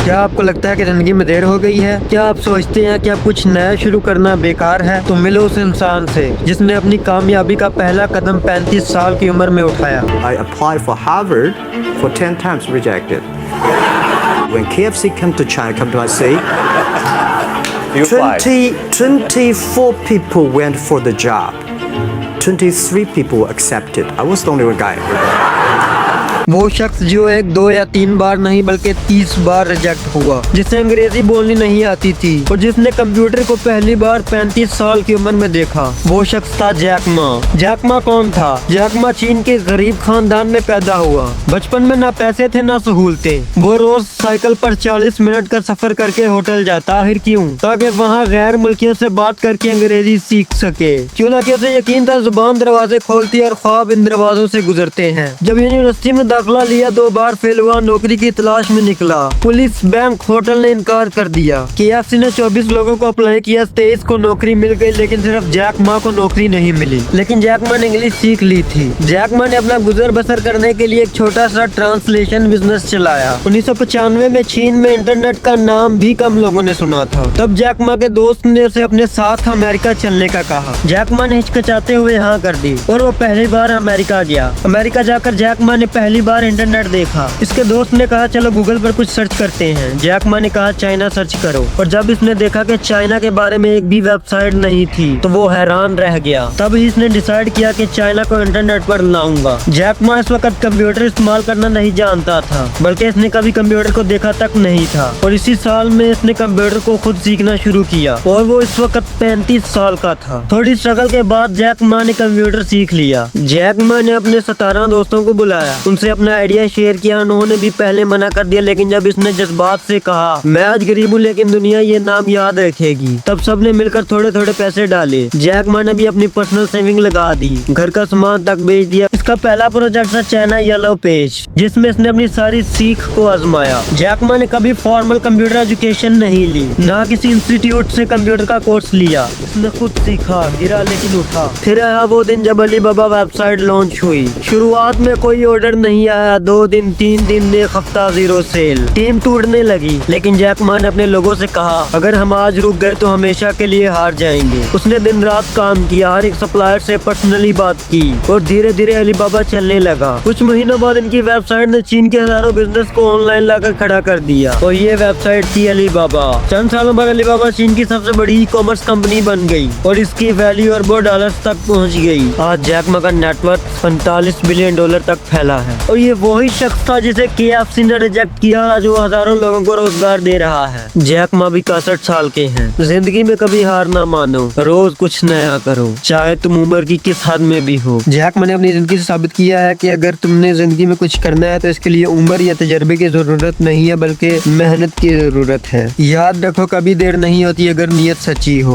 क्या आपको लगता है कि जिंदगी में देर हो गई है? क्या आप सोचते हैं कि अब कुछ नया शुरू करना बेकार है? तो मिलो उस इंसान से जिसने अपनी कामयाबी का पहला कदम 35 साल की उम्र में उठाया। I applied for Harvard for 10 times rejected. When KFC came to China, come to my city, You applied. 24 people went for the job. 23 people accepted. I was the only one guy. वो शख्स जो एक 2 या 3 बार नहीं बल्कि 30 बार reject हुआ, जिसे अंग्रेजी बोलनी नहीं आती थी और जिसने कंप्यूटर को पहली बार 35 साल की उम्र में देखा, वो शख्स था जैक मा। जैक मा कौन था? जैक मा चीन के गरीब खानदान में पैदा हुआ। बचपन में ना पैसे थे ना सहूलतें। वो रोज साइकिल पर 40 मिनट का सफर करके होटल जाता। आखिर क्यों? ताकि वहाँ गैर मुल्कियों से बात करके अंग्रेजी सीख सके। क्योंकि उसे यकीन था जुबान दरवाजे खोलती है और ख्वाब इन दरवाजों से गुजरते हैं। जब यूनिवर्सिटी में दाखिला लिया, 2 बार फेल हुआ, नौकरी की तलाश में निकला। पुलिस, बैंक, होटल ने इनकार कर दिया। KFC ने 24 लोगों को अप्लाई किया, 23 को नौकरी मिल गई, लेकिन सिर्फ जैक मा को नौकरी नहीं मिली। लेकिन जैक मा ने इंग्लिश सीख ली थी। जैक मा ने अपना गुजर बसर करने के लिए एक छोटा सा ट्रांसलेशन बिजनेस चलाया। 1995 में चीन में इंटरनेट का नाम भी कम लोगों ने सुना था। तब जैक मा के दोस्त ने उसे अपने साथ अमेरिका चलने का कहा। जैक मा ने हिचकिचाते हुए हाँ कर दी और वो पहली बार अमेरिका गया। अमेरिका जाकर जैक मा ने पहली बार इंटरनेट देखा। इसके दोस्त ने कहा चलो गूगल पर कुछ सर्च करते हैं। जैक मा ने कहा चाइना सर्च करो, और जब इसने देखा कि चाइना के बारे में एक भी वेबसाइट नहीं थी तो वो हैरान रह गया। तब ही इसने डिसाइड किया कि चाइना को इंटरनेट पर लाऊंगा। जैक मा इस वक्त कंप्यूटर इस्तेमाल करना नहीं जानता था, बल्कि इसने कभी कंप्यूटर को देखा तक नहीं था, और इसी साल में इसने कंप्यूटर को खुद सीखना शुरू किया और वो इस वक्त 35 साल का था। थोड़ी स्ट्रगल के बाद जैक मा ने कंप्यूटर सीख लिया। जैक मा ने अपने 17 दोस्तों को बुलाया, उनसे अपना आइडिया शेयर किया। उन्होंने भी पहले मना कर दिया, लेकिन जब इसने जज्बात से कहा मैं आज गरीब हूँ लेकिन दुनिया ये नाम याद रखेगी, तब सबने मिलकर थोड़े थोड़े पैसे डाले। जैक मा ने भी अपनी पर्सनल सेविंग लगा दी, घर का सामान तक बेच दिया। इसका पहला प्रोजेक्ट था चाइना येलो पेज, जिसमें इसने अपनी सारी सीख को आजमाया। जैक मा ने कभी फॉर्मल कंप्यूटर एजुकेशन नहीं ली, ना किसी इंस्टीट्यूट से कंप्यूटर का कोर्स लिया। इसने खुद सीखा, गिरा लेकिन उठा। फिर आया वो दिन जब अलीबाबा वेबसाइट लॉन्च हुई। शुरुआत में कोई ऑर्डर नहीं आया, 2 दिन 3 दिन, एक हफ्ता, 0 सेल। टीम टूटने लगी, लेकिन जैक मा ने अपने लोगों से कहा अगर हम आज रुक गए तो हमेशा के लिए हार जाएंगे। उसने दिन रात काम किया, हर एक सप्लायर से पर्सनली बात की और धीरे धीरे अलीबाबा चलने लगा। कुछ महीनों बाद इनकी वेबसाइट ने चीन के हजारों बिजनेस को ऑनलाइन लाकर खड़ा कर दिया और ये वेबसाइट थी अलीबाबा। चंद सालों बाद अलीबाबा चीन की सबसे बड़ी ई-कॉमर्स कंपनी बन गई और इसकी वैल्यू अरबों डॉलर्स तक पहुँच गई। आज जैक मा का नेटवर्क $45 बिलियन तक फैला है और ये वही शख्स था जिसे KFC ने रिजेक्ट किया, जो हजारों लोगों को रोजगार दे रहा है। जैक मा भी 61 साल के हैं। जिंदगी में कभी हार ना मानो, रोज कुछ नया करो, चाहे तुम उम्र की किस हद में भी हो। जैक मा ने अपनी जिंदगी से साबित किया है कि अगर तुमने जिंदगी में कुछ करना है तो इसके लिए उम्र या तजर्बे की जरूरत नहीं है, बल्कि मेहनत की जरूरत है। याद रखो कभी देर नहीं होती अगर नीयत सच्ची हो।